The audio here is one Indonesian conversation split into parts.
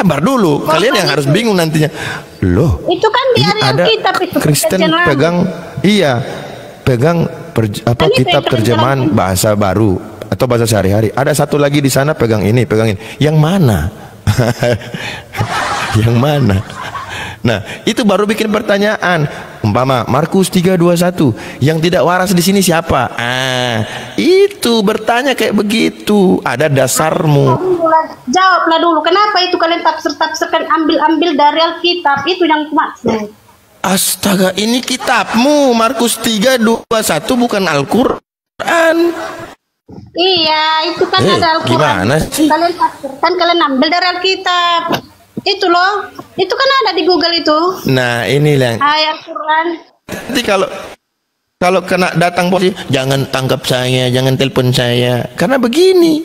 Sabar dulu, kalian yang harus bingung nantinya. Loh, itu kan di ada Alkitab itu Kristen pegang, iya, pegang kitab terjemahan bahasa baru atau bahasa sehari-hari. Ada satu lagi di sana pegang ini, pegang ini. Yang mana? Yang mana? Nah, itu baru bikin pertanyaan. Umpama Markus 3:21, yang tidak waras di sini siapa? Itu bertanya kayak begitu. Ada dasarmu. Jawablah dulu, kenapa itu kalian tafsir-tafsirkan, ambil dari Alkitab? Itu yang maksud. Astaga, ini kitabmu. Markus 3:21 bukan Al-Quran. Iya, itu kan ada Al-Quran. Gimana sih? Kalian tafsirkan, kalian ambil dari Alkitab. Itu loh, itu kan ada di Google itu. Nah, inilah ayat Quran. Nanti kalau kena datang polisi, jangan tangkap saya, jangan telepon saya, karena begini.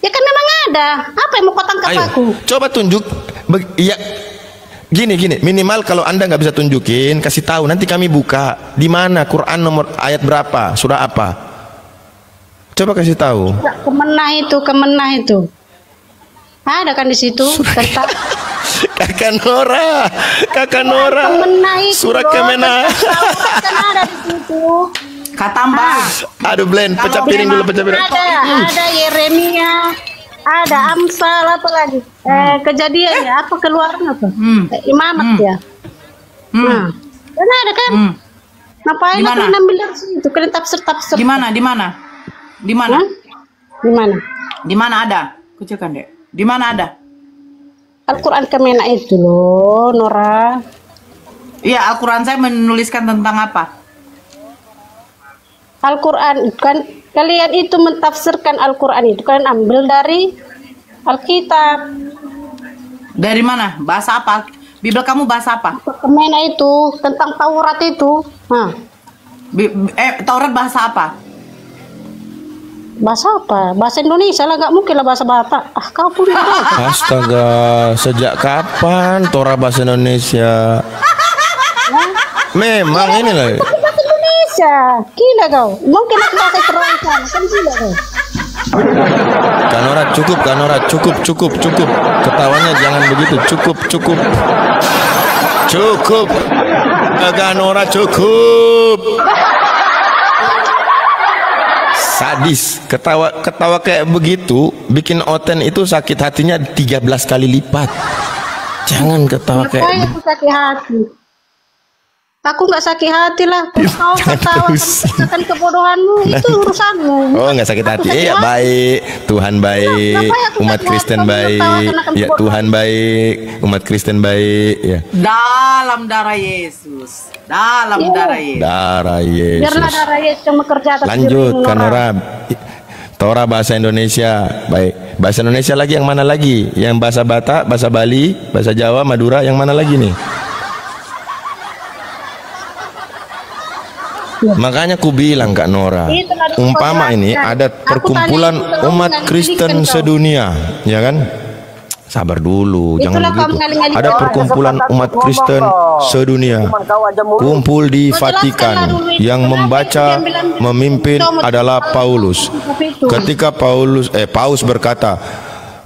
Ya kan memang ada. Apa yang mau kau tangkap aku? Coba tunjuk. Ya, gini, minimal kalau Anda nggak bisa tunjukin, kasih tahu, nanti kami buka di mana Quran, nomor ayat berapa, surah apa. Coba kasih tahu. Kemenah itu. Ada kan di situ tentang Kakak Nora. Surah Kemenah. Kan ada di situ. Kata Mbak. Aduh, Blend, pecah piring dulu, pecah piring. Ada Yeremia, ada Amsal, apa lagi? Kejadian ya, apa keluarnya tuh? Imamat ya. Nah, kan ada kan? Ngapain kalian ambil dari situ? Kalian tafsir. Di mana? Di mana ada? Kucilkan deh. Di mana ada? Al-Quran Kemenah itu loh, Nora. Iya, Al-Quran saya menuliskan tentang apa? Al-Quran kan kalian itu mentafsirkan Al-Quran itu kalian ambil dari Alkitab. Dari mana? Bahasa apa? Bibel kamu bahasa apa? Kemenah itu tentang Taurat itu. Taurat bahasa apa? Bahasa apa? Bahasa Indonesia lah, nggak mungkin lah bahasa Batak. Kau pun. Astaga, sejak kapan Torah bahasa Indonesia? Memang ini lah. Bahasa Indonesia, gila kau. Mungkin aku bahasa terancam, kan gila kau. Kanora, cukup. Ketawanya jangan begitu. Cukup. Kanora, cukup. Sadis, ketawa kayak begitu bikin Oten itu sakit hatinya 13 kali lipat. Jangan ketawa kayak aku sakit hati. Aku nggak sakit hati lah. Kau ketawa kan kebodohanmu, itu urusanmu. Oh, nggak sakit hati. Ya baik, Tuhan baik, umat Kristen baik. Ya Tuhan baik, umat Kristen baik. Ya. Dalam darah Yesus. Darah Yesus. Biarlah darah Yesus yang bekerja atas lanjut, dirimu, Kanora. Torah bahasa Indonesia. Baik. Bahasa Indonesia lagi yang mana lagi? Yang bahasa Batak, bahasa Bali, bahasa Jawa, Madura, yang mana lagi nih? Makanya ku bilang Kak Nora, umpama ini ada perkumpulan umat Kristen sedunia, ya kan? Sabar dulu, jangan begitu. Ada perkumpulan umat Kristen sedunia kumpul di Vatikan, yang membaca, memimpin adalah Paulus. Ketika Paus berkata,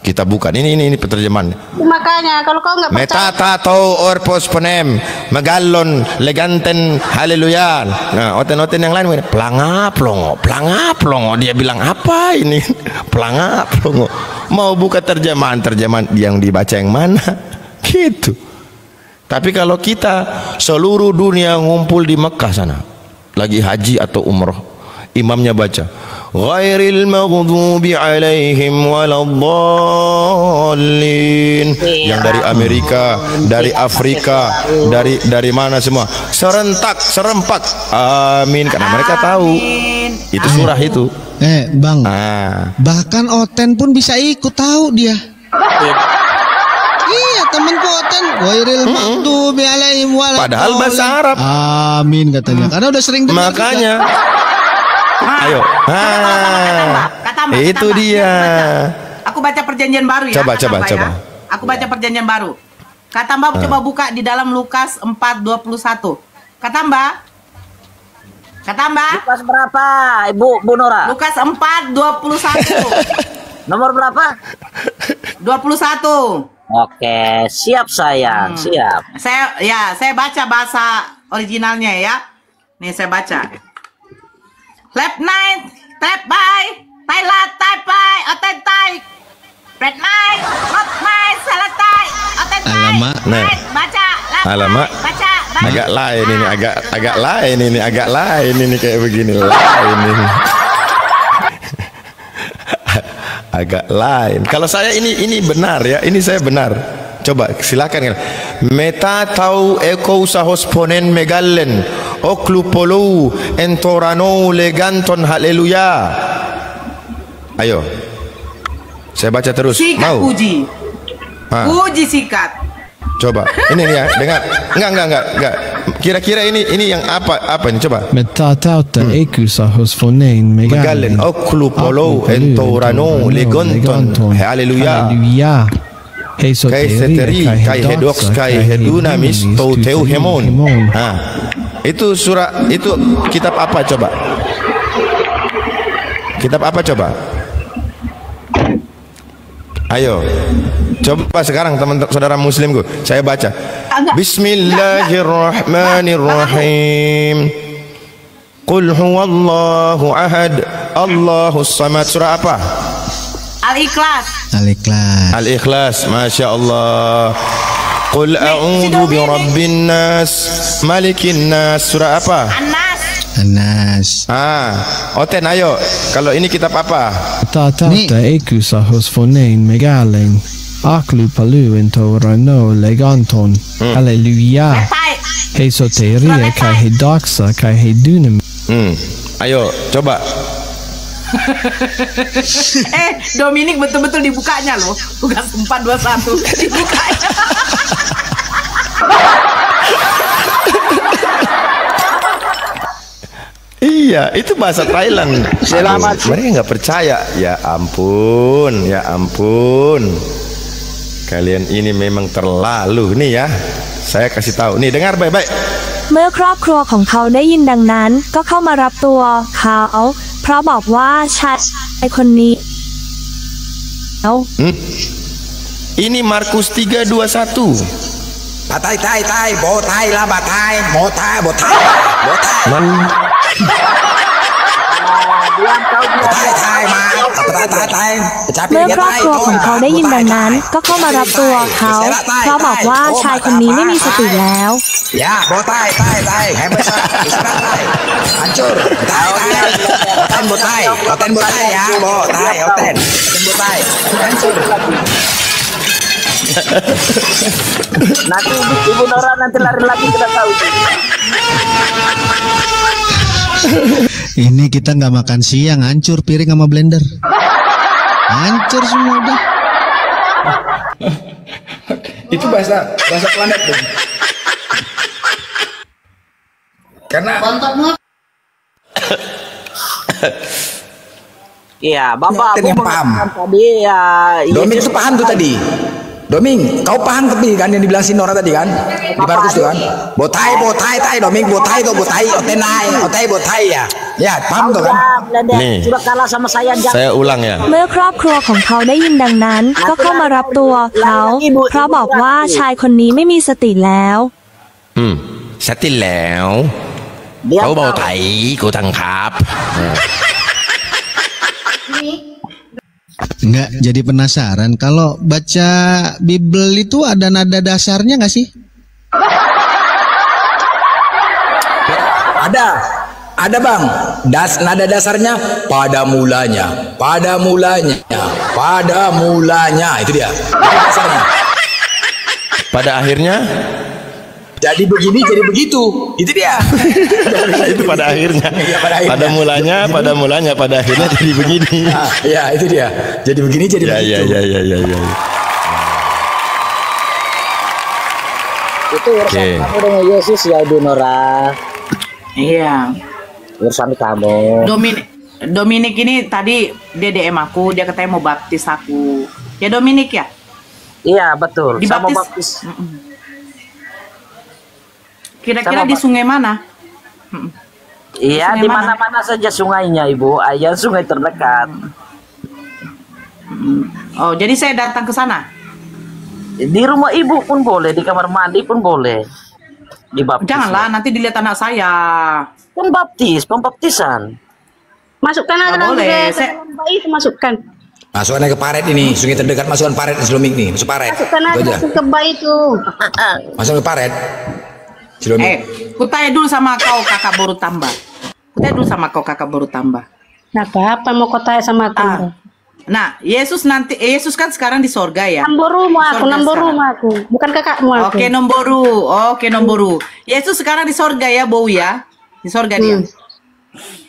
kita bukan ini penerjemahan. Makanya kalau kau nggak percaya, metata atau orpos penem megalon leganten haleluya. Nah, oten yang lain plongo, dia bilang apa ini? Plongo. Mau buka terjemahan yang dibaca yang mana? Gitu. Tapi kalau kita seluruh dunia ngumpul di Mekah sana, lagi haji atau umroh, imamnya baca ghairil maghdubi alaihim waladdallin, yang dari Amerika, dari Afrika, dari mana semua serempak amin, karena mereka tahu itu surah itu. Bang, bahkan Oten pun bisa ikut, tahu dia. Iya, temanku Oten ghairil maghdubi alaihim waladdallin, padahal bahasa Arab amin katanya, karena udah sering dengar. Makanya ayo, itu dia. Aku baca perjanjian baru ya. Coba. Aku baca perjanjian baru. Kata Mbak, coba buka di dalam Lukas 4:21. Kata Mbak. Lukas berapa, Bu Nora? Lukas 4:21. Nomor berapa? 21. Oke, siap sayang, siap. Saya baca bahasa originalnya ya. Nih saya baca. Left nine, tap by, Thailand, tap by, oten tai. Red nine, not nine, salah tai, oten tai. Alamak. Nah. Baca, Alamak. baca. Agak lain ini, agak lain ini, agak lain ini kayak begini lain ini. Agak lain. Kalau saya ini benar ya, ini saya benar. Coba silakan. Meta tau eko usahos ponen megalen oklupolo entorano leganton haleluya. Ayo. Saya baca terus. Sikat Mau? puji. Puji sikat. Coba. Ini ya, dengar. Enggak. Kira-kira ini yang apa ini coba. Metatauta ekusahos fonein Megalen oklupolo entorano leganton haleluya. Kai seteri kai hedox kai hedunamis teu hemon. Itu surah, itu kitab apa coba? Kitab apa coba? Ayo, coba sekarang teman saudara muslimku, saya baca. Bismillahirrahmanirrahim. Qul huwallahu ahad, Allahus samad. Surah apa? Al-Ikhlas. Al-Ikhlas, Masya Allah. Qul a'udhu bi rabbin nas, malikin nas. Surah apa? Anas. Oten ayo. Kalau ini kitab apa? Metatauta ekusahos fonein megalen aklupalu entorano leganton haleluya. Hesoteria kai hedoxa kai hedunam. Ayo coba. Dominik betul-betul dibukanya loh, bukan 421 dibukanya. Iya, itu bahasa Thailand. Selamat. Mereka nggak percaya. Ya ampun, ya ampun. Kalian ini memang terlalu nih ya. Saya kasih tahu. Nih dengar baik-baik. เมื่อครอบครัวของเขาได้ยินดังนั้นก็เข้ามารับตัวเขาเพราะบอกว่าชายคนนี้ Ini Markus 3:21. Batai tai, botai lah batai, botai. Man. Tai, ma. Tai. เมื่อครอบครัวของเขาได้ยินดังนั้นก็เข้ามารับตัวเขาเพราะบอกว่าชายคนนี้ไม่มีสติแล้ว Ya, botai. Hebat tai. Hancur. Tai. Oten botai ya, botai. Botai. Hancur. Nanti Ibu Nora nanti lari lagi kita tahu. Ini kita nggak makan siang, hancur piring sama blender. Hancur semua udah. Itu bahasa planet dong. Karena Iya, Bapak yang paham. Tadi ya. Doming itu paham tuh tadi. Doming, kau paham tapi kan yang dibilang si Nora tadi kan? Di Markus tuh kan? Botai, tai, Doming, botai, otenai, botai ya. Ya, paham tuh kan? Nih. Sudah kalah sama saya. Saya ulang ya. เมื่อครอบครัวของเขาได้ยินดังนั้นก็เข้ามารับตัวเขาเพราะบอกว่าชายคนนี้ไม่มีสติแล้ว Satiแล้ว Kau bau tai, ku tangkap. Nggak, jadi penasaran kalau baca Bible itu ada nada dasarnya nggak sih? Ada bang. Nada dasarnya pada mulanya. Itu dia. Itu dasarnya. Pada akhirnya jadi begini, jadi begitu. Itu dia. itu pada akhirnya. Ya, pada akhirnya. Pada mulanya, pada akhirnya jadi begini. Ya, itu dia. Jadi begini, jadi begitu. Ya. Itu urusan kamu dengan Yesus ya, Ibu Nora. Iya. Urusan kamu. Dominik ini tadi dia DM aku, dia katanya mau baptis aku. Ya Dominik ya? Iya, betul. Sama Dibaptis. baptis. Kira-kira di sungai mana? Iya, di mana-mana saja sungainya, Ibu. Aja sungai terdekat. Oh, jadi saya datang ke sana. Di rumah ibu pun boleh, di kamar mandi pun boleh. Dibaptis. Janganlah, nanti dilihat anak saya. Pembaptisan. Masukkan aja Nggak boleh. ke dalam bayi itu masukkan. Masukkan ke paret ini, sungai terdekat masukkan paret Silomik nih, masuk paret. Masukkan Itu aja aja. ke bayi itu. Masuk ke paret. Silomik. Kutanya dulu sama kau kakak baru tambah. Kutanya dulu sama kau kakak baru tambah. Apa mau kau tanya sama aku? Nah, Yesus kan sekarang di sorga ya. Nomor rumah aku, bukan kakakmu aku. Oke, nomboru. Yesus sekarang di sorga ya, Bau ya. Di sorga dia.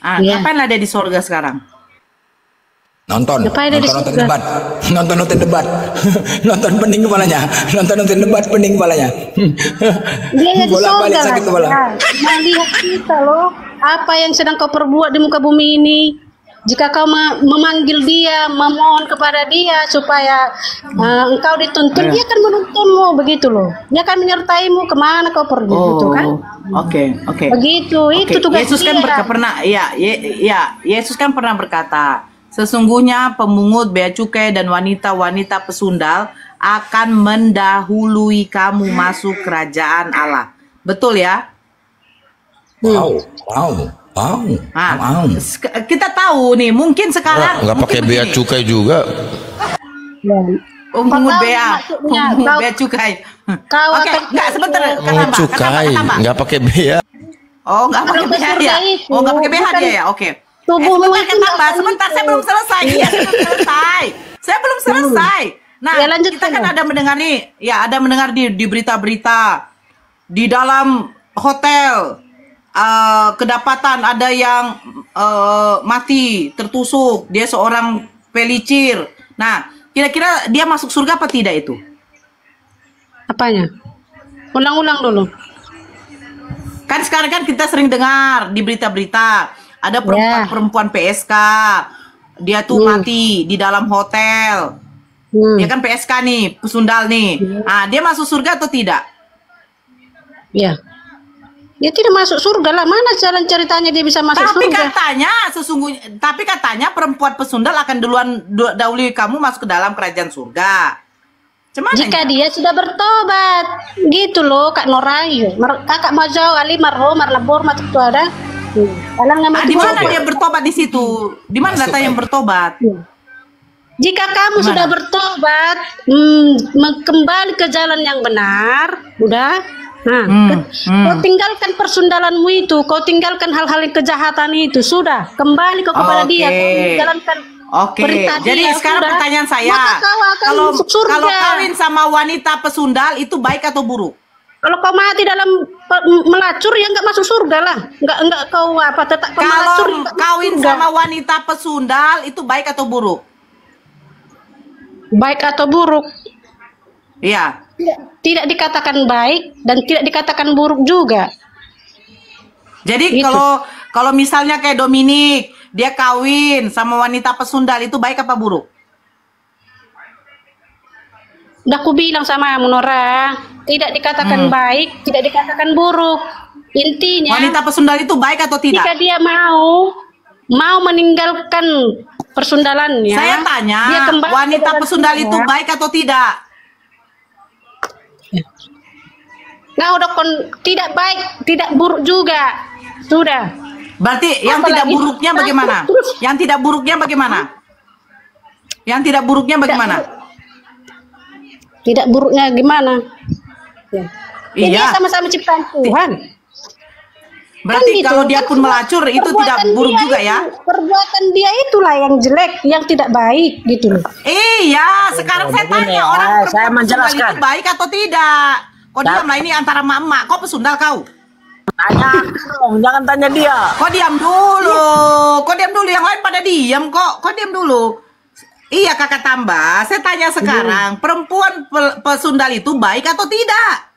Ngapain lah dia di sorga sekarang? Nonton debat. Nonton debat. Nonton pening kepalanya. Dia di Bolak-balik sorga sakit kepala. melihat kita loh, apa yang sedang kau perbuat di muka bumi ini. Jika kau memanggil dia, memohon kepada dia supaya engkau dituntun, dia akan menuntunmu, begitu loh. Dia akan menyertaimu kemana kau pergi, gitu kan? Oke. Begitu, itu tugas Yesus kan Yesus kan pernah berkata, sesungguhnya pemungut, bea cukai dan wanita-wanita pesundal akan mendahului kamu masuk kerajaan Allah. Betul ya? Wow. Kita tahu nih, mungkin sekarang nggak pakai bea cukai juga. Pemungut bea cukai. Oke, nggak sebentar. Cukai, nggak pakai bea. Oh, nggak pakai bea dia. Oh, nggak pakai bea dia ya. Oke. Sebentar, saya belum selesai. Saya belum selesai. Nah, kita kan ada mendengar nih, ada mendengar di berita-berita di dalam hotel. Kedapatan ada yang mati tertusuk, dia seorang pelicir. Nah, kira-kira dia masuk surga apa tidak itu? Apanya? Ulang-ulang dulu. Kan sekarang kan kita sering dengar di berita-berita ada perempuan PSK, dia tuh mati di dalam hotel. Dia kan PSK nih, pesundal nih. Dia masuk surga atau tidak? Ya. Dia tidak masuk surga lah. Mana jalan ceritanya dia bisa masuk surga? Tapi katanya perempuan pesundal akan dahului kamu masuk ke dalam kerajaan surga. Jika dia sudah bertobat, gitu loh Kak Norayu. Kakak mau jauh ali marho marlabor macam tu ada. Di mana dia bertobat di situ? Di mana data yang bertobat? Jika kamu sudah bertobat, kembali ke jalan yang benar, udah. Kau tinggalkan persundalanmu itu, kau tinggalkan hal-hal yang kejahatan itu, sudah kembali kau kepada dia, jalankan perintah dia. Jadi sekarang pertanyaan saya, kalau kawin sama wanita pesundal itu baik atau buruk? Kalau kau mati dalam melacur ya nggak masuk surga lah, nggak kau tetap melacur. Kalau kawin sama wanita pesundal itu baik atau buruk? Baik atau buruk? Iya. Tidak dikatakan baik dan tidak dikatakan buruk juga. Jadi kalau misalnya kayak Dominik, dia kawin sama wanita pesundal itu baik apa buruk? Udah aku bilang sama Nora, tidak dikatakan baik, tidak dikatakan buruk. Intinya wanita pesundal itu baik atau tidak? Jika dia mau meninggalkan persundalannya. Saya tanya, wanita pesundal itu baik atau tidak? Nah, tidak baik, tidak buruk juga. Sudah. Berarti yang tidak buruknya bagaimana? Yang tidak buruknya bagaimana? Yang tidak buruknya bagaimana? Tidak buruknya gimana? Iya. Sama-sama ciptaan Tuhan. Berarti kalau dia pun melacur itu tidak buruk juga ya? Perbuatan dia itulah yang jelek, yang tidak baik gitu loh. Iya, sekarang saya tanya orang saya menjelaskan itu baik atau tidak? Kok diam lah, ini antara emak-emak. Kok pesundal kau? Tanya dong, jangan tanya dia. Kok diam dulu? Kok diam dulu? Yang lain pada diam kok. Kok diam dulu? Iya kakak tambah. Saya tanya sekarang, perempuan pesundal itu baik atau tidak?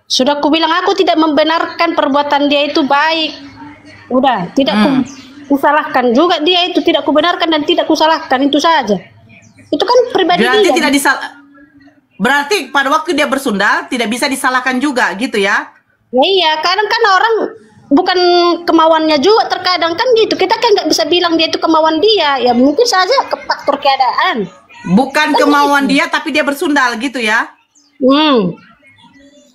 Sudah aku bilang aku tidak membenarkan perbuatan dia itu baik. Udah, tidak kusalahkan juga dia itu, tidak kubenarkan dan tidak kusalahkan, itu saja. Itu kan pribadi dia. Tidak Berarti pada waktu dia bersundal tidak bisa disalahkan juga gitu ya? Ya iya, kadang kan orang bukan kemauannya juga terkadang kan gitu. Kita kan nggak bisa bilang dia itu kemauan dia, ya mungkin saja faktor keadaan. Bukan kemauan dia tapi dia bersundal gitu ya.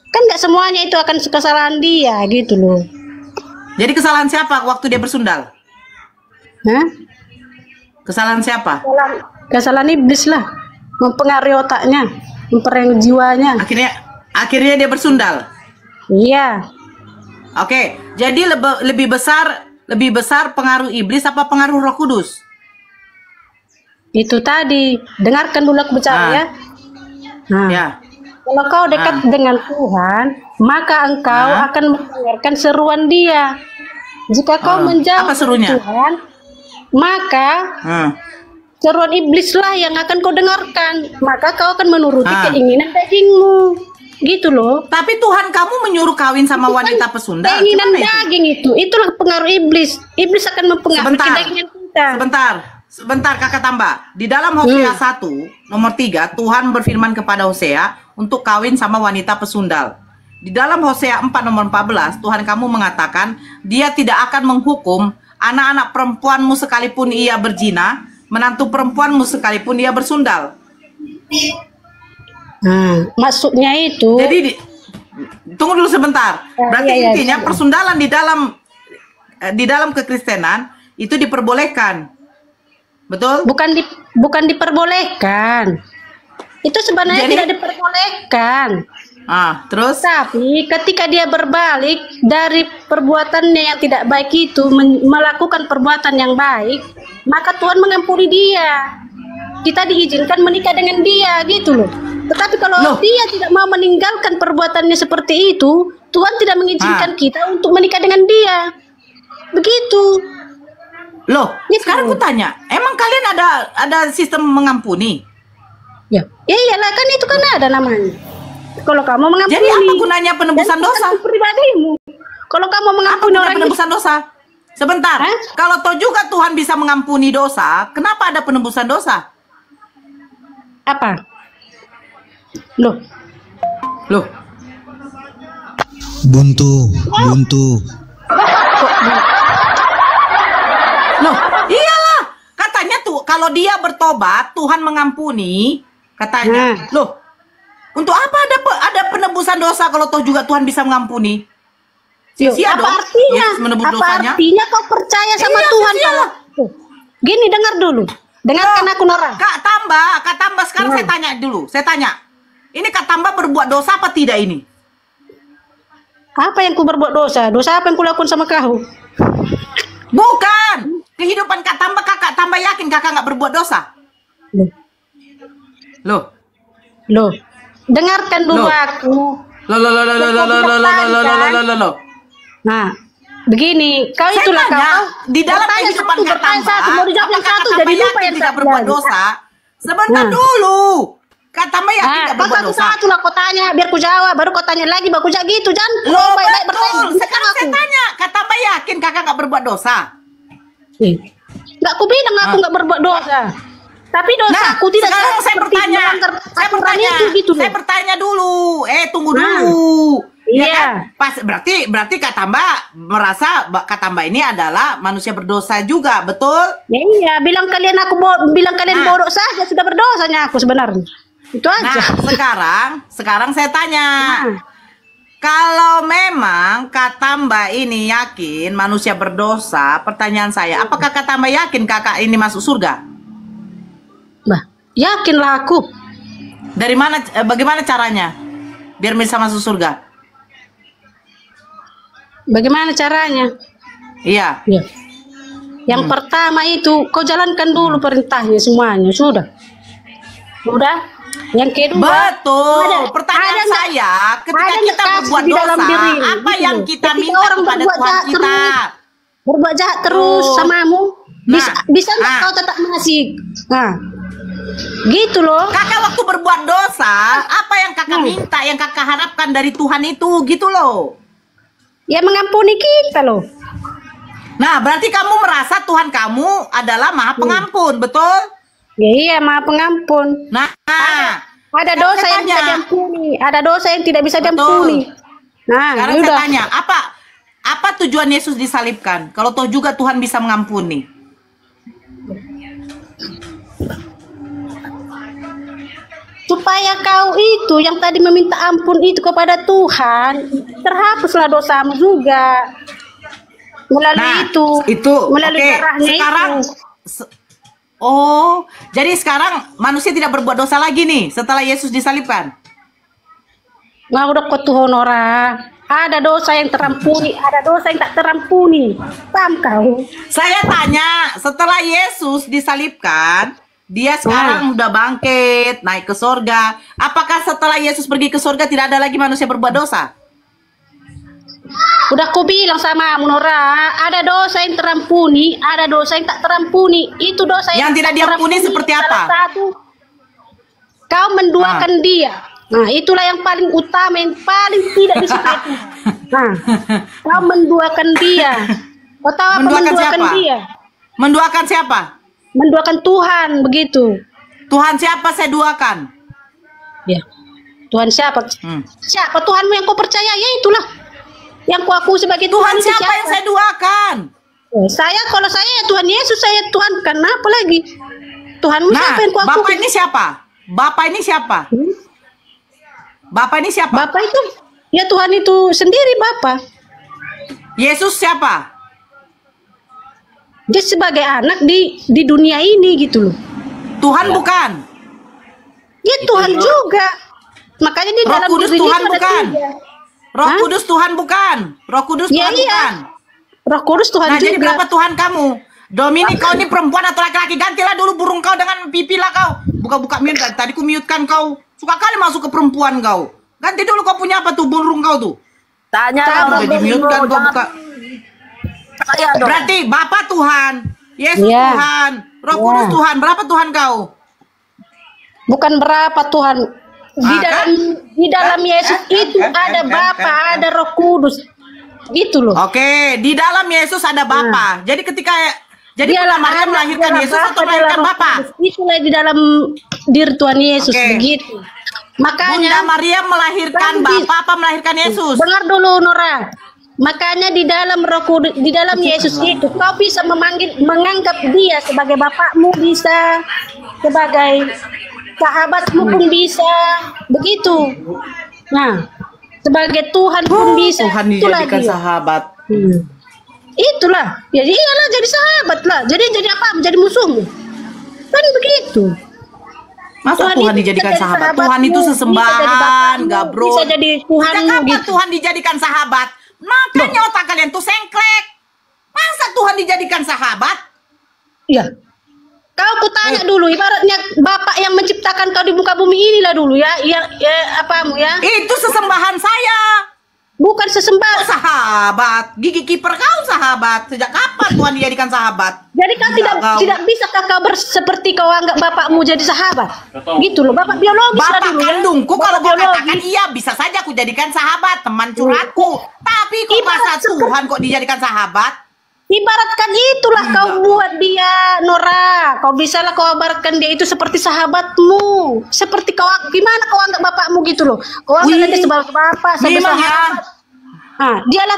Kan nggak semuanya itu akan kesalahan dia gitu loh. Jadi kesalahan siapa waktu dia bersundal? Hah? Kesalahan siapa? Kesalahan iblis lah, mempengaruhi otaknya, mempengaruhi jiwanya. Akhirnya dia bersundal. Iya. Oke, jadi lebih besar pengaruh iblis apa pengaruh Roh Kudus? Itu tadi, dengarkan dulu aku bicara ya. Nah, ya. Kalau kau dekat dengan Tuhan, maka engkau akan mendengarkan seruan Dia. Jika kau menjauh dari Tuhan, maka seruan iblislah yang akan kau dengarkan. Maka kau akan menuruti keinginan dagingmu. Gitu loh. Tapi Tuhan kamu menyuruh kawin sama wanita pesundal. Keinginan daging itulah pengaruh iblis. Iblis akan mempengaruhi keinginan kita. Sebentar kakak tambah. Di dalam Hosea 1 nomor 3 Tuhan berfirman kepada Hosea untuk kawin sama wanita pesundal. Di dalam Hosea 4 nomor 14 Tuhan kamu mengatakan Dia tidak akan menghukum anak-anak perempuanmu sekalipun ia berzina, menantu perempuanmu sekalipun ia bersundal. Maksudnya itu. Jadi tunggu dulu sebentar. Berarti intinya persundalan di dalam kekristenan itu diperbolehkan, betul? Bukan diperbolehkan. Itu sebenarnya tidak diperbolehkan. Terus? Tapi ketika dia berbalik dari perbuatannya yang tidak baik itu melakukan perbuatan yang baik, maka Tuhan mengampuni dia. Kita diizinkan menikah dengan dia, gitu loh. Tetapi kalau dia tidak mau meninggalkan perbuatannya seperti itu, Tuhan tidak mengizinkan kita untuk menikah dengan dia. Begitu. Loh, sekarang aku tanya, emang kalian ada sistem mengampuni? Ya iyalah, kan itu kan ada namanya. Kalau kamu mengampuni. Jadi apa gunanya penebusan dosa? Pribadimu. Kalau kamu mengampuni orang penebusan dosa? Sebentar. Kalau toh juga Tuhan bisa mengampuni dosa, kenapa ada penebusan dosa? Apa? Loh. Buntu. Loh, iyalah. Katanya tuh kalau dia bertobat, Tuhan mengampuni, katanya. Loh, untuk apa ada penebusan dosa kalau toh juga Tuhan bisa mengampuni? Apa artinya? Artinya kau percaya sama Tuhan? Gini, dengar dulu. Dengarkan aku, Nora. Kak Tambah sekarang saya tanya dulu. Saya tanya. Ini Kak Tambah berbuat dosa apa tidak ini? Apa yang ku berbuat dosa? Dosa apa yang ku lakukan sama kau? Bukan. Kehidupan Kak Tambah yakin kakak nggak berbuat dosa? Loh. Dengarkan dulu aku. Loh. Nah, begini, kau itulah kau. Di dalam kehidupan Kak Tambah, mau dijawab yang satu jadi lupa yang tidak berbuat dosa. Sebentar dulu. Kak Tambah yakin tidak berbuat dosa. Satu lah kau tanya, biar ku jawab. Baru kau tanya lagi, baru ku jawab gitu, Jan. Loh, betul. Sekarang saya tanya, Kak Tambah yakin kakak nggak berbuat dosa? Nggak, aku bilang aku nggak berbuat dosa. Tapi dosa aku tidak. Sekarang saya bertanya dulu. Tunggu dulu. Iya. Pas berarti Kak Tambah merasa Kak Tambah ini adalah manusia berdosa juga, betul? Ya, iya, bilang kalian bodoh saja sudah berdosanya aku sebenarnya. Itu aja. Nah, sekarang saya tanya. Kalau memang Kak Tambah ini yakin manusia berdosa, pertanyaan saya, apakah Kak Tambah yakin kakak ini masuk surga? Yakinlah aku. Bagaimana caranya biar bisa masuk surga? Bagaimana caranya? Iya. Yang pertama itu kau jalankan dulu perintahnya semuanya, sudah. Yang kedua, betul. Pertanyaan saya, ketika kita berbuat dosa, apa yang kita minta kepada Tuhan kita? Berbuat jahat terus samamu, bisa nggak kau tetap mengasihi? Gitu loh. Kakak waktu berbuat dosa, apa yang kakak minta, yang kakak harapkan dari Tuhan itu, gitu loh. Ya mengampuni kita loh. Nah, berarti kamu merasa Tuhan kamu adalah Maha Pengampun, betul? Ya, iya, Maha Pengampun. Nah, ada dosa yang bisa diampuni, ada dosa yang tidak bisa diampuni. Nah, sekarang saya tanya, apa Apa tujuan Yesus disalibkan? Kalau toh juga Tuhan bisa mengampuni. Supaya kau itu yang tadi meminta ampun itu kepada Tuhan, terhapuslah dosamu juga. Melalui itu melalui darahnya sekarang, itu. Jadi sekarang manusia tidak berbuat dosa lagi nih setelah Yesus disalibkan. Nah, udah kau Tuhan orang. Ada dosa yang terampuni, ada dosa yang tak terampuni. Paham kau? Saya tanya, setelah Yesus disalibkan, dia sekarang udah bangkit, naik ke sorga. Apakah setelah Yesus pergi ke sorga tidak ada lagi manusia berbuat dosa? Udah aku bilang sama Nora, ada dosa yang terampuni, ada dosa yang tak terampuni. Itu dosa yang tidak diampuni seperti apa? Satu, kau menduakan dia. Nah, itulah yang paling utama, yang paling tidak disukai. Nah, kau menduakan dia. Kau tahu apa menduakan dia? Menduakan siapa? Menduakan Tuhan, begitu. Tuhan siapa saya duakan? Ya. Tuhan siapa? Siapa Tuhanmu yang kau percaya? Ya itulah. Yang kau aku sebagai Tuhan siapa yang saya duakan? Kalau saya ya Tuhan Yesus, saya Tuhan. Kenapa lagi? Tuhanmu siapa yang kau aku? Bapak ini siapa? Bapak ini siapa? Bapak ini siapa? Bapak itu, ya Tuhan itu sendiri Bapak. Yesus siapa? Dia sebagai anak di dunia ini gitu loh. Tuhan bukan? Ya Tuhan juga. Makanya di dalam Kudus Tuhan bukan? Roh Kudus Tuhan bukan? Roh Kudus Tuhan bukan? Roh Kudus Tuhan juga. Nah, jadi berapa Tuhan kamu? Dominic, kau ini perempuan atau laki-laki? Gantilah dulu burung kau dengan pipi lah kau. Buka-buka mute. Tadi ku mute kan kau. Suka kali masuk ke perempuan kau. Ganti dulu kau punya apa tuh burung kau tuh. Tanya udah di mute kan kau buka. Berarti Bapa Tuhan, Yesus Tuhan, Roh Kudus Tuhan. Berapa Tuhan kau? Bukan berapa Tuhan. Di dalam Yesus itu ada Bapa, ada Roh Kudus. Gitu loh. Oke, di dalam Yesus ada Bapa. Jadi ketika Maria melahirkan Yesus atau melahirkan Bapa? Itulah di dalam diri Tuhan Yesus begitu. Makanya Bunda Maria melahirkan Bapa apa melahirkan Yesus? Dengar dulu Nora. Makanya di dalam Roh Kudus, di dalam Yesus itu kau bisa menganggap dia sebagai bapakmu, bisa sebagai sahabatmu pun bisa, begitu. Nah, sebagai Tuhan pun bisa. Tuhan dijadikan sahabat. Itulah. Jadi iyalah jadi sahabat lah. Jadi apa? Jadi musuhmu. Kan begitu. Masa Tuhan dijadikan sahabat? Tuhan itu sesembahan, Gabro. Bisa jadi Tuhanmu gitu. Tuhan dijadikan sahabat? Makanya otak kalian tuh sengklek. Masa Tuhan dijadikan sahabat? Iya. Kau kutanya dulu, ibaratnya Bapak yang menciptakan kau di muka bumi inilah dulu ya. Apamu ya? Itu sesembahan saya. Bukan sesembahan. Sahabat. Gigi kiper kau sahabat. Sejak kapan Tuhan dijadikan sahabat? Jadi kau tidak bisa kau seperti kau anggap bapakmu jadi sahabat. Gitu loh, bapak biologis bapak lah dulu kandungku ya. Kalau kau katakan iya bisa saja aku jadikan sahabat, teman curhatku. Tapi kok masa Tuhan kok dijadikan sahabat? Ibaratkan itulah kau buat dia, Nora. Kau bisalah kau ibaratkan dia itu seperti sahabatmu. Seperti kau, gimana kau anggap bapakmu gitu loh. Kau anggap dia sebagai bapak, sebagai sahabat. Dialah.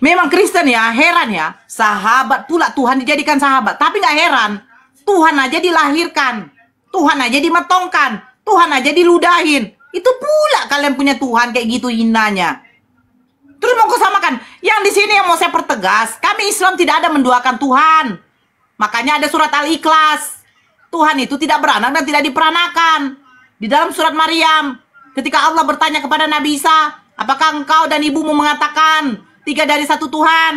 Memang Kristen ya, heran ya. Sahabat pula Tuhan dijadikan sahabat. Tapi gak heran, Tuhan aja dilahirkan, Tuhan aja dimetongkan, Tuhan aja diludahin. Itu pula kalian punya Tuhan kayak gitu hinanya. Terus mau kusamakan, yang di sini yang mau saya pertegas, kami Islam tidak ada menduakan Tuhan. Makanya ada surat Al-Ikhlas. Tuhan itu tidak beranak dan tidak diperanakan. Di dalam surat Maryam, ketika Allah bertanya kepada Nabi Isa, apakah engkau dan ibumu mengatakan 3 dari 1 Tuhan?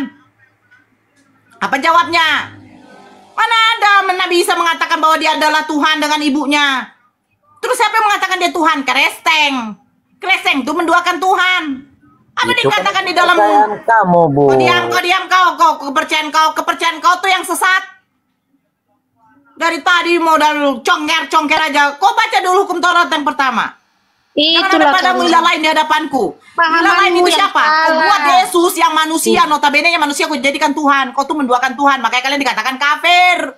Apa jawabnya? Mana ada Nabi Isa mengatakan bahwa dia adalah Tuhan dengan ibunya? Terus siapa yang mengatakan dia Tuhan? Keresteng. Keresteng itu menduakan Tuhan. Apa itu dikatakan di dalam kamu, Bu? Kau diam kau kepercayaan kau tuh yang sesat. Dari tadi modal congker aja. Kau baca dulu hukum Taurat yang pertama. Jangan ada padamu ilah lain di hadapanku. Ilah lain itu siapa? Kau buat Yesus yang manusia, notabene yang manusia kau jadikan Tuhan. Kau tuh menduakan Tuhan, makanya kalian dikatakan kafir.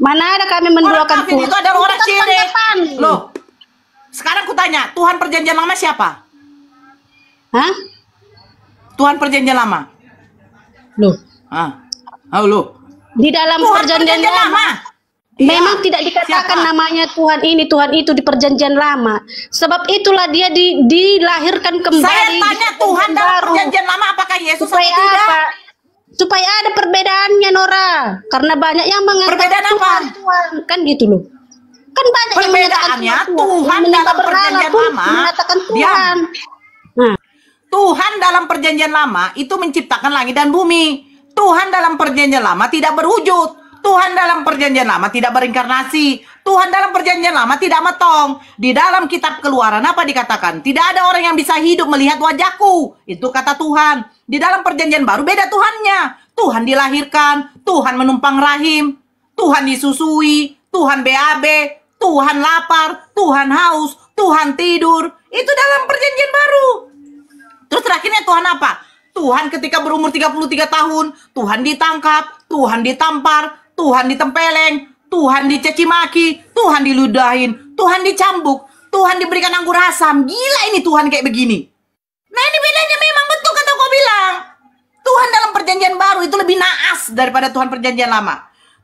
Mana ada kami menduakan Tuhan? Itu adalah orang syirik. Loh, sekarang ku tanya, Tuhan perjanjian lama siapa? Hah? Tuhan perjanjian lama. Loh. Loh. Di dalam perjanjian lama. Memang tidak dikatakan namanya Tuhan ini, Tuhan itu di perjanjian lama. Sebab itulah dia dilahirkan kembali. Saya tanya Tuhan dalam perjanjian lama apakah Yesus supaya atau tidak? apa? Supaya ada perbedaannya, Nora. Karena banyak yang mengatakan perbedaan apa? Tuhan. Kan gitu loh. Kan banyak perbedaannya yang Tuhan dalam perjanjian lama mengatakan Tuhan. Tuhan dalam perjanjian lama itu menciptakan langit dan bumi. Tuhan dalam perjanjian lama tidak berwujud. Tuhan dalam perjanjian lama tidak berinkarnasi. Tuhan dalam perjanjian lama tidak metong. Di dalam kitab Keluaran apa dikatakan? Tidak ada orang yang bisa hidup melihat wajahku. Itu kata Tuhan. Di dalam perjanjian baru beda Tuhannya. Tuhan dilahirkan, Tuhan menumpang rahim, Tuhan disusui, Tuhan BAB, Tuhan lapar, Tuhan haus, Tuhan tidur. Itu dalam perjanjian baru. Terus terakhirnya Tuhan apa? Tuhan ketika berumur 33 tahun, Tuhan ditangkap, Tuhan ditampar, Tuhan ditempeleng, Tuhan dicaci maki, Tuhan diludahin, Tuhan dicambuk, Tuhan diberikan anggur asam. Gila ini Tuhan kayak begini. Nah ini bedanya memang betul kata kau bilang. Tuhan dalam perjanjian baru itu lebih naas daripada Tuhan perjanjian lama.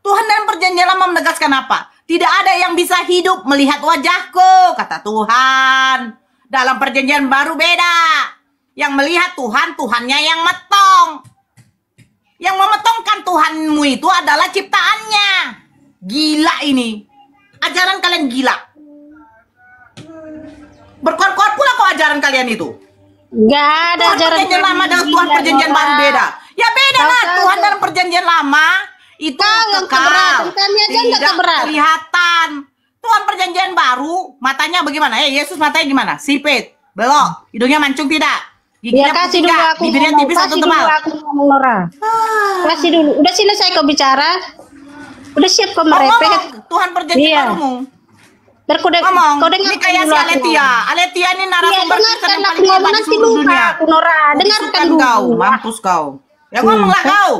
Tuhan dalam perjanjian lama menegaskan apa? Tidak ada yang bisa hidup melihat wajahku, kata Tuhan. Dalam perjanjian baru beda. Yang melihat Tuhan, Tuhannya yang metong. Yang memetongkan Tuhanmu itu adalah ciptaannya. Gila ini. Ajaran kalian gila. Berkuat-kuat pula kok ajaran kalian itu. Gak ada Tuhan perjanjian lama dan Tuhan perjanjian baru beda. Ya beda lah. Tuhan dalam perjanjian lama itu kekal. Tidak kelihatan. Tuhan perjanjian baru matanya bagaimana? Yesus matanya gimana? Sipit, belok, hidungnya mancung tidak? Giginya kasih dulu aku bibirnya tipis atau tebal? Kasih dulu. Udah selesai kau bicara? Udah siap kau merepet? Tuhan perjanjian barumu. Ngomong, ini kayak si Aletia. Aletia ini narasumber Kristen yang paling hebat di seluruh dunia. Nora, dengarkan dulu. Kau, mampus kau. Ya ngomonglah kau.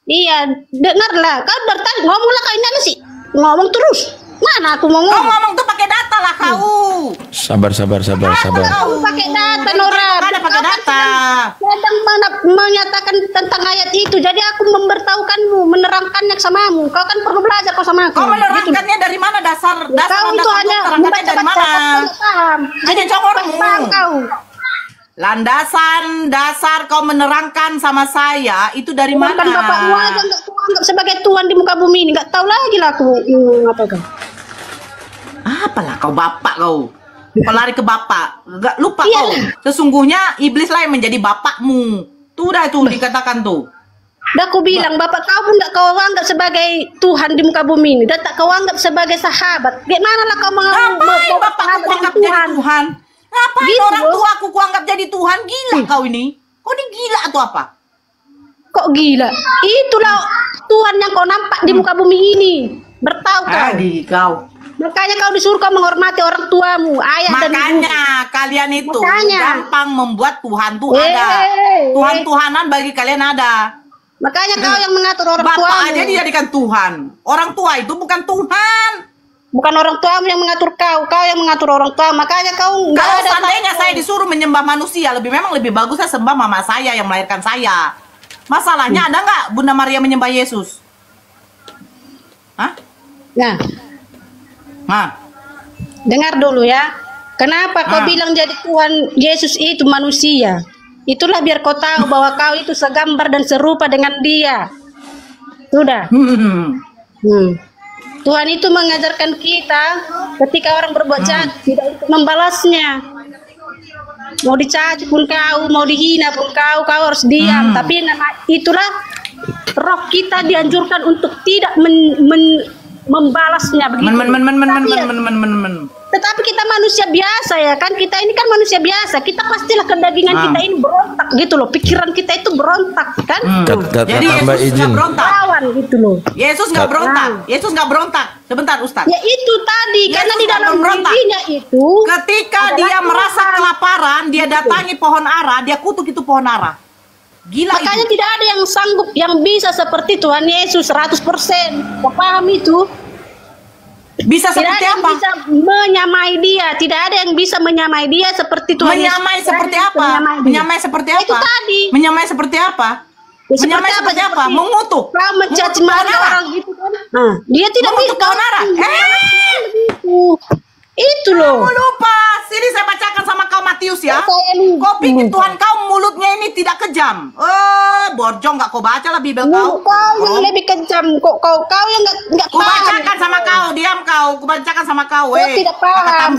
Iya, dengarlah. Kau bertanya, ngomonglah kau ini sih. Ngomong terus. Mana aku mau ngomong? Kau ngomong tuh pakai data lah kau. Sabar. Kau pakai data, Nora. Ada pakai data. Sedang menyatakan tentang ayat itu. Jadi aku memberitahukanmu, menerangkannya samamu. Kau kan perlu belajar kau sama aku. Kau menerangkannya dari mana dasar kau itu hanya terangkannya dari mana? Jadi congormu. Kau. Landasan dasar kau menerangkan sama saya itu dari mana? Bukan bapakmu aja nggak kau anggap sebagai Tuhan di muka bumi ini. Nggak tahu lagi lah aku apa kau. Apalah kau bapak kau. Kau lari ke bapak. Gak lupa kau. Sesungguhnya iblis lah yang menjadi bapakmu. Tuh dah tuh dikatakan tuh. Udah aku bilang bapak kau pun nggak kau anggap sebagai Tuhan di muka bumi ini. Dan tak kau anggap sebagai sahabat. Gimana lah kau ngapain bapak kau anggap jadi Tuhan? Ngapain gitu, orang tua aku anggap jadi Tuhan? Gila kau ini. Kau ini gila atau apa? Kok gila? Itulah Tuhan yang kau nampak di muka bumi ini. Bertahu kau. Makanya kau disuruh kau menghormati orang tuamu, ayah dan ibu. Makanya kalian itu gampang membuat Tuhan tuh ada. Tuhan-Tuhanan bagi kalian ada. Makanya kau yang mengatur orang tuamu. Bapak aja dijadikan Tuhan. Orang tua itu bukan Tuhan. Bukan orang tuamu yang mengatur kau yang mengatur orang tua. Makanya kau nggak ada. Seandainya saya disuruh menyembah manusia, memang lebih bagus saya sembah mama saya yang melahirkan saya. Masalahnya ada nggak Bunda Maria menyembah Yesus? Hah? Nah, dengar dulu ya. Kenapa kau bilang jadi Tuhan Yesus itu manusia? Itulah biar kau tahu bahwa kau itu segambar dan serupa dengan Dia. Sudah. Tuhan itu mengajarkan kita ketika orang berbuat jahat tidak membalasnya. Mau dicaci pun kau, mau dihina pun kau harus diam. Tapi itulah roh kita dianjurkan untuk tidak membalasnya begitu. Tetapi kita manusia biasa ya kan, kita ini kan manusia biasa, kita pastilah kedagingan kita ini berontak gitu loh, pikiran kita itu berontak kan. Jadi Yesus nggak berontak. Lawan gitu loh. Yesus nggak berontak. Yesus nggak berontak. Sebentar Ustaz. Ya itu tadi Yesus karena di dalam dirinya itu. Ketika dia merasa kelaparan, dia datangi pohon ara, dia kutuk itu pohon ara. Gila. Makanya itu. Tidak ada yang sanggup, yang bisa seperti Tuhan Yesus 100%. Kau paham itu? Bisa seperti ada yang apa? bisa menyamai dia. Tidak ada yang bisa menyamai dia seperti Tuhan Yesus. Menyamai seperti apa? Menyamai seperti apa? Itu tadi. Menyamai seperti apa? Ya, Menyamai seperti apa? Mengutuk. Kau mencaci maki orang gitu kan? Dia tidak bisa. Keonaran. Itu loh. Kamu lupa. Sini saya bacakan sama kau Matius ya. Kau pikir Tuhan kau mulutnya ini tidak kejam. Borjong nggak kau baca lah Bibel kau. Kau yang lebih kejam. Kau yang nggak Ku paham. bacakan sama kau, diam kau. Ku bacakan sama kau. Kau tidak paham.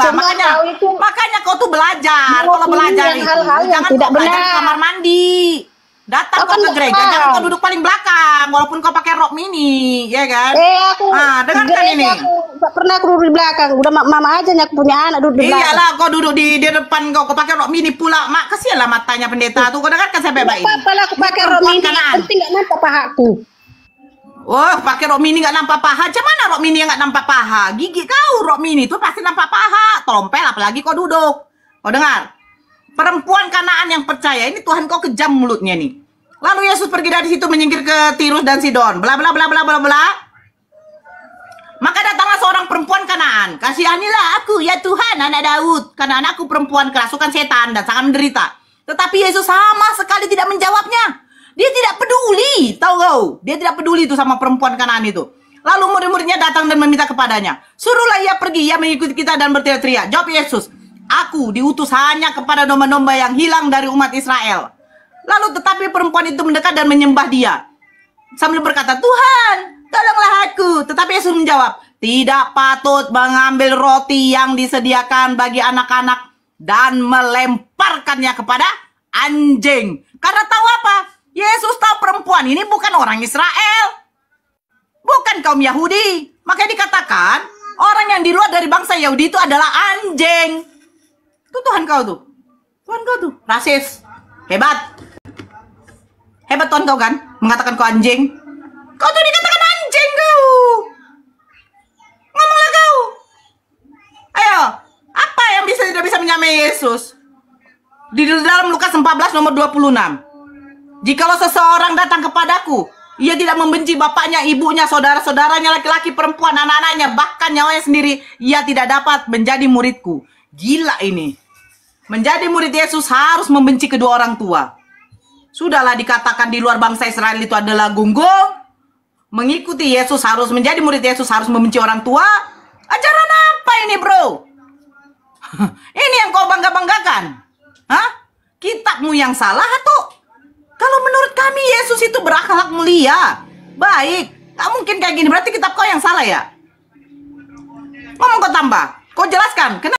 Makanya kau tuh belajar. Kalau belajar itu jangan kau belajar di kamar mandi. Datang kau ke gereja, jangan kau duduk paling belakang, walaupun kau pakai rok mini, ya kan? Aku dengarkan ini. Gak pernah aku duduk di belakang, udah mama aja yang punya anak duduk di belakang. Iyalah, kau duduk di depan kau pakai rok mini pula, mak kasihan lah matanya pendeta tuh. Kau dengarkan saya baik-baik ini. Apa-apa lah aku pakai rok mini, penting gak nampak pahaku. Wah, pakai rok mini nggak nampak paha. Macam mana rok mini yang nggak nampak paha? Gigi kau rok mini tuh pasti nampak paha. Tompel apalagi kau duduk. Kau dengar? Perempuan Kanaan yang percaya ini Tuhan kau kejam mulutnya nih. Lalu Yesus pergi dari situ menyingkir ke Tirus dan Sidon. Bla bla bla bla bla bla. Maka datanglah seorang perempuan Kanaan. Kasihanilah aku ya Tuhan anak Daud. Karena anakku perempuan kerasukan setan dan sangat menderita. Tetapi Yesus sama sekali tidak menjawabnya. Dia tidak peduli. Tahu kau? Dia tidak peduli itu sama perempuan Kanaan itu. Lalu murid-muridnya datang dan meminta kepadanya. Suruhlah ia pergi. Ia mengikuti kita dan berteriak-teriak. Jawab Yesus. Aku diutus hanya kepada domba-domba yang hilang dari umat Israel. Lalu tetapi perempuan itu mendekat dan menyembah dia. Sambil berkata, Tuhan, tolonglah aku. Tetapi Yesus menjawab, tidak patut mengambil roti yang disediakan bagi anak-anak dan melemparkannya kepada anjing. Karena tahu apa? Yesus tahu perempuan ini bukan orang Israel. Bukan kaum Yahudi. Makanya dikatakan, orang yang di luar dari bangsa Yahudi itu adalah anjing. Itu Tuhan kau tuh. Tuhan kau tuh. Rasis. Hebat. Hebat Tuhan kau kan? Mengatakan kau anjing. Kau tuh dikatakan anjing kau. Ngomonglah kau. Ayo. Apa yang tidak bisa menyamai Yesus? Di dalam Lukas 14 nomor 26. Jikalau seseorang datang kepadaku, ia tidak membenci bapaknya, ibunya, saudara-saudaranya, laki-laki, perempuan, anak-anaknya, bahkan nyawanya sendiri, ia tidak dapat menjadi muridku. Gila ini. Menjadi murid Yesus harus membenci kedua orang tua. Sudahlah dikatakan di luar bangsa Israel itu adalah gunggung. Mengikuti Yesus harus menjadi murid Yesus harus membenci orang tua. Ajaran apa ini bro? Ini yang kau bangga-banggakan? Hah? Kitabmu yang salah atau? Kalau menurut kami Yesus itu berakhlak mulia. Baik. Tak mungkin kayak gini. Berarti kitab kau yang salah ya? Ngomong kau tambah. Kau jelaskan. Kenapa?